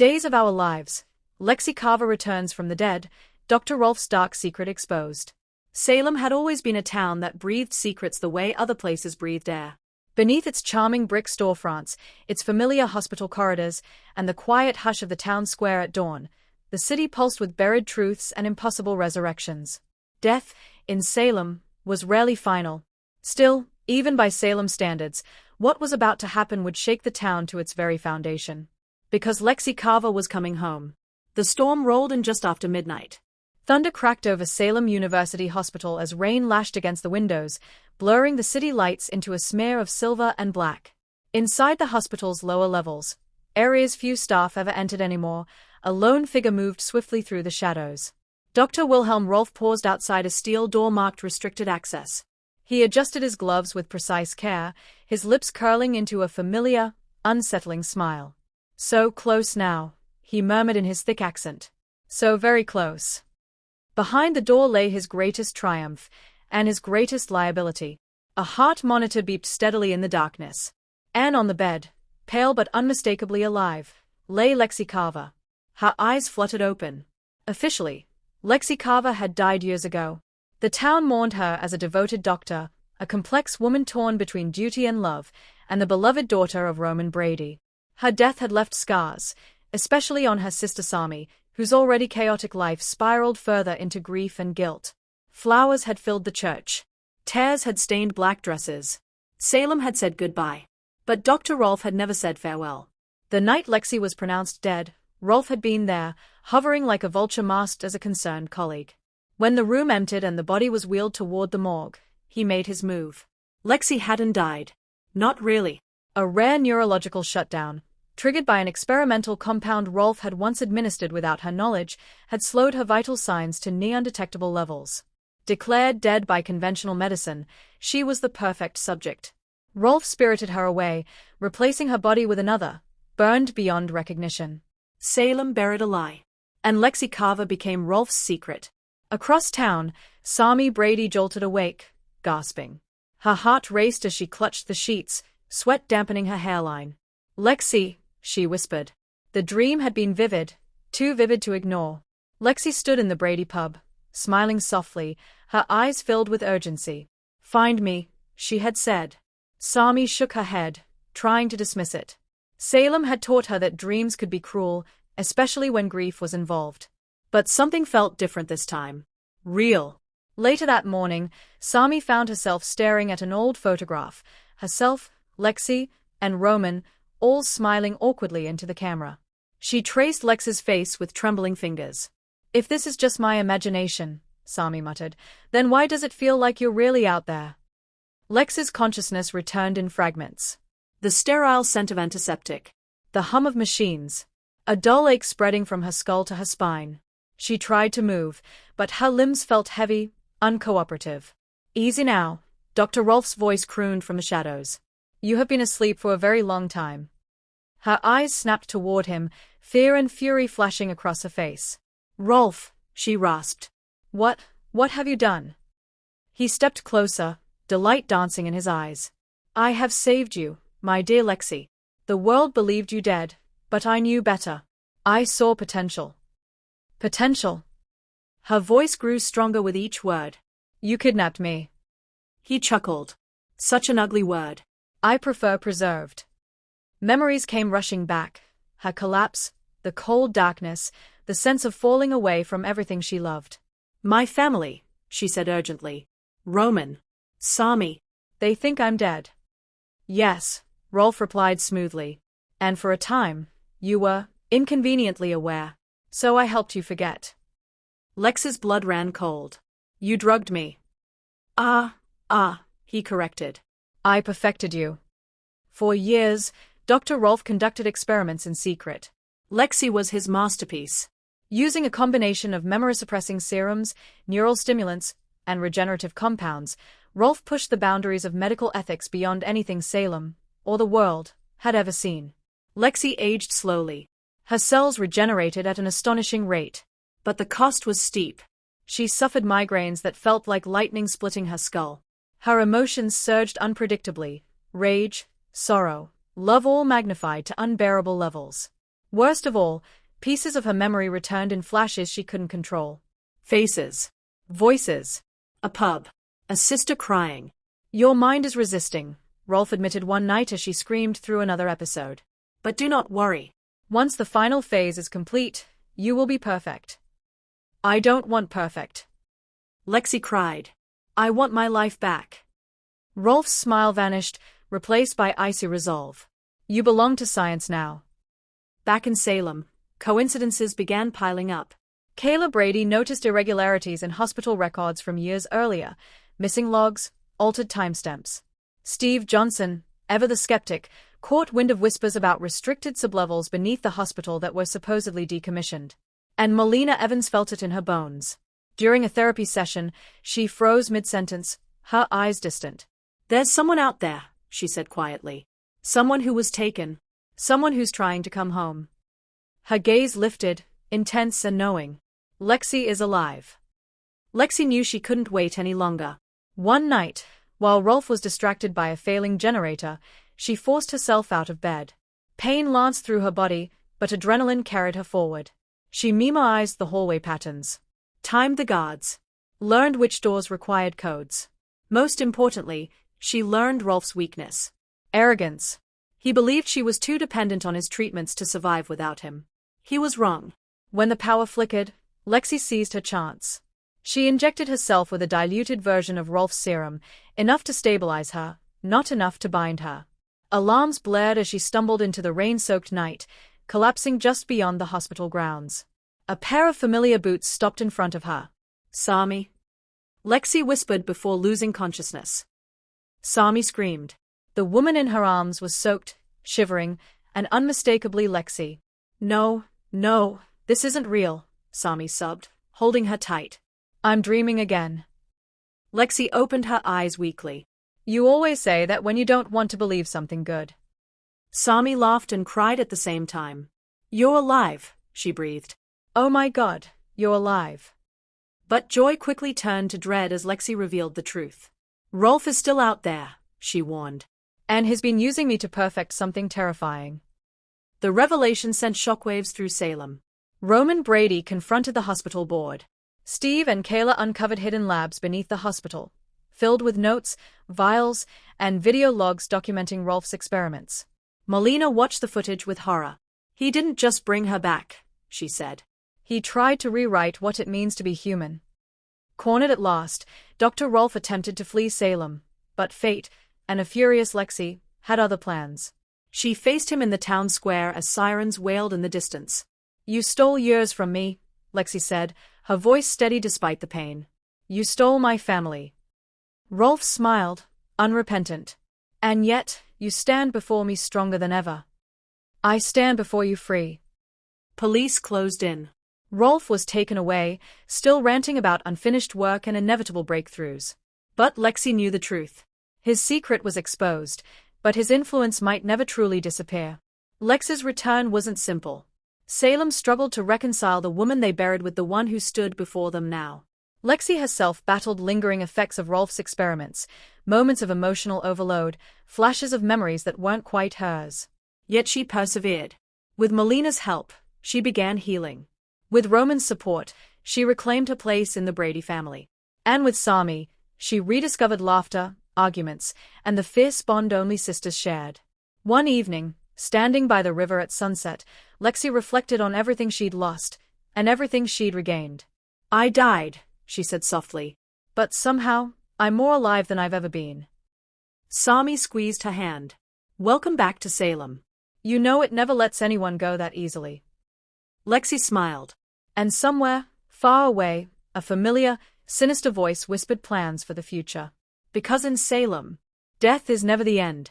Days of Our Lives. Lexie Carver returns from the dead, Dr. Rolf's dark secret exposed. Salem had always been a town that breathed secrets the way other places breathed air. Beneath its charming brick storefronts, its familiar hospital corridors, and the quiet hush of the town square at dawn, the city pulsed with buried truths and impossible resurrections. Death, in Salem, was rarely final. Still, even by Salem standards, what was about to happen would shake the town to its very foundation. Because Lexie Carver was coming home. The storm rolled in just after midnight. Thunder cracked over Salem University Hospital as rain lashed against the windows, blurring the city lights into a smear of silver and black. Inside the hospital's lower levels, areas few staff ever entered anymore, a lone figure moved swiftly through the shadows. Dr. Wilhelm Rolf paused outside a steel door marked restricted access. He adjusted his gloves with precise care, his lips curling into a familiar, unsettling smile. "So close now," he murmured in his thick accent. "So very close." Behind the door lay his greatest triumph, and his greatest liability. A heart monitor beeped steadily in the darkness. And on the bed, pale but unmistakably alive, lay Lexie Carver. Her eyes fluttered open. Officially, Lexie Carver had died years ago. The town mourned her as a devoted doctor, a complex woman torn between duty and love, and the beloved daughter of Roman Brady. Her death had left scars, especially on her sister Sami, whose already chaotic life spiraled further into grief and guilt. Flowers had filled the church. Tears had stained black dresses. Salem had said goodbye. But Dr. Rolf had never said farewell. The night Lexie was pronounced dead, Rolf had been there, hovering like a vulture masked as a concerned colleague. When the room emptied and the body was wheeled toward the morgue, he made his move. Lexie hadn't died. Not really. A rare neurological shutdown, triggered by an experimental compound Rolf had once administered without her knowledge, had slowed her vital signs to near-undetectable levels. Declared dead by conventional medicine, she was the perfect subject. Rolf spirited her away, replacing her body with another, burned beyond recognition. Salem buried a lie. And Lexie Carver became Rolf's secret. Across town, Sami Brady jolted awake, gasping. Her heart raced as she clutched the sheets, sweat dampening her hairline. "Lexie," she whispered. The dream had been vivid, too vivid to ignore. Lexie stood in the Brady pub, smiling softly, her eyes filled with urgency. "Find me," she had said. Sami shook her head, trying to dismiss it. Salem had taught her that dreams could be cruel, especially when grief was involved. But something felt different this time. Real. Later that morning, Sami found herself staring at an old photograph, herself, Lexie, and Roman, all smiling awkwardly into the camera. She traced Lex's face with trembling fingers. "If this is just my imagination," Sami muttered, "then why does it feel like you're really out there?" Lex's consciousness returned in fragments. The sterile scent of antiseptic. The hum of machines. A dull ache spreading from her skull to her spine. She tried to move, but her limbs felt heavy, uncooperative. "Easy now," Dr. Rolf's voice crooned from the shadows. "You have been asleep for a very long time." Her eyes snapped toward him, fear and fury flashing across her face. "Rolf," she rasped. What have you done?" He stepped closer, delight dancing in his eyes. "I have saved you, my dear Lexie. The world believed you dead, but I knew better. I saw potential." "Potential?" Her voice grew stronger with each word. "You kidnapped me." He chuckled. "Such an ugly word. I prefer preserved." Memories came rushing back. Her collapse, the cold darkness, the sense of falling away from everything she loved. "My family," she said urgently. "Roman. Sami. They think I'm dead." "Yes," Rolf replied smoothly. "And for a time, you were inconveniently aware. So I helped you forget." Lex's blood ran cold. "You drugged me." He corrected. "I perfected you." For years, Dr. Rolf conducted experiments in secret. Lexie was his masterpiece. Using a combination of memory-suppressing serums, neural stimulants, and regenerative compounds, Rolf pushed the boundaries of medical ethics beyond anything Salem, or the world, had ever seen. Lexie aged slowly. Her cells regenerated at an astonishing rate. But the cost was steep. She suffered migraines that felt like lightning splitting her skull. Her emotions surged unpredictably, rage, sorrow, love all magnified to unbearable levels. Worst of all, pieces of her memory returned in flashes she couldn't control. Faces. Voices. A pub. A sister crying. Your mind is resisting, Rolf admitted one night as she screamed through another episode. But do not worry. Once the final phase is complete, you will be perfect. I don't want perfect. Lexie cried. I want my life back. Rolf's smile vanished, replaced by icy resolve. You belong to science now. Back in Salem, coincidences began piling up. Kayla Brady noticed irregularities in hospital records from years earlier, missing logs, altered timestamps. Steve Johnson, ever the skeptic, caught wind of whispers about restricted sublevels beneath the hospital that were supposedly decommissioned. And Melina Evans felt it in her bones. During a therapy session, she froze mid-sentence, her eyes distant. There's someone out there, she said quietly. Someone who was taken. Someone who's trying to come home. Her gaze lifted, intense and knowing. Lexie is alive. Lexie knew she couldn't wait any longer. One night, while Rolf was distracted by a failing generator, she forced herself out of bed. Pain lanced through her body, but adrenaline carried her forward. She memorized the hallway patterns. Timed the guards. Learned which doors required codes. Most importantly, she learned Rolf's weakness. Arrogance. He believed she was too dependent on his treatments to survive without him. He was wrong. When the power flickered, Lexie seized her chance. She injected herself with a diluted version of Rolf's serum, enough to stabilize her, not enough to bind her. Alarms blared as she stumbled into the rain-soaked night, collapsing just beyond the hospital grounds. A pair of familiar boots stopped in front of her. Sami? Lexie whispered before losing consciousness. Sami screamed. The woman in her arms was soaked, shivering, and unmistakably Lexie. No, this isn't real, Sami sobbed, holding her tight. I'm dreaming again. Lexie opened her eyes weakly. You always say that when you don't want to believe something good. Sami laughed and cried at the same time. You're alive, she breathed. Oh my God, you're alive. But joy quickly turned to dread as Lexie revealed the truth. Rolf is still out there, she warned. And has been using me to perfect something terrifying. The revelation sent shockwaves through Salem. Roman Brady confronted the hospital board. Steve and Kayla uncovered hidden labs beneath the hospital, filled with notes, vials, and video logs documenting Rolf's experiments. Melina watched the footage with horror. He didn't just bring her back, she said. He tried to rewrite what it means to be human. Cornered at last, Dr. Rolf attempted to flee Salem, but fate, and a furious Lexie, had other plans. She faced him in the town square as sirens wailed in the distance. You stole years from me, Lexie said, her voice steady despite the pain. You stole my family. Rolf smiled, unrepentant. And yet, you stand before me stronger than ever. I stand before you free. Police closed in. Rolf was taken away, still ranting about unfinished work and inevitable breakthroughs. But Lexie knew the truth. His secret was exposed, but his influence might never truly disappear. Lex's return wasn't simple. Salem struggled to reconcile the woman they buried with the one who stood before them now. Lexie herself battled lingering effects of Rolf's experiments, moments of emotional overload, flashes of memories that weren't quite hers. Yet she persevered. With Melina's help, she began healing. With Roman's support, she reclaimed her place in the Brady family. And with Sami, she rediscovered laughter, arguments, and the fierce bond only sisters shared. One evening, standing by the river at sunset, Lexie reflected on everything she'd lost, and everything she'd regained. I died, she said softly. But somehow, I'm more alive than I've ever been. Sami squeezed her hand. Welcome back to Salem. You know it never lets anyone go that easily. Lexie smiled. And somewhere, far away, a familiar, sinister voice whispered plans for the future. Because in Salem, death is never the end.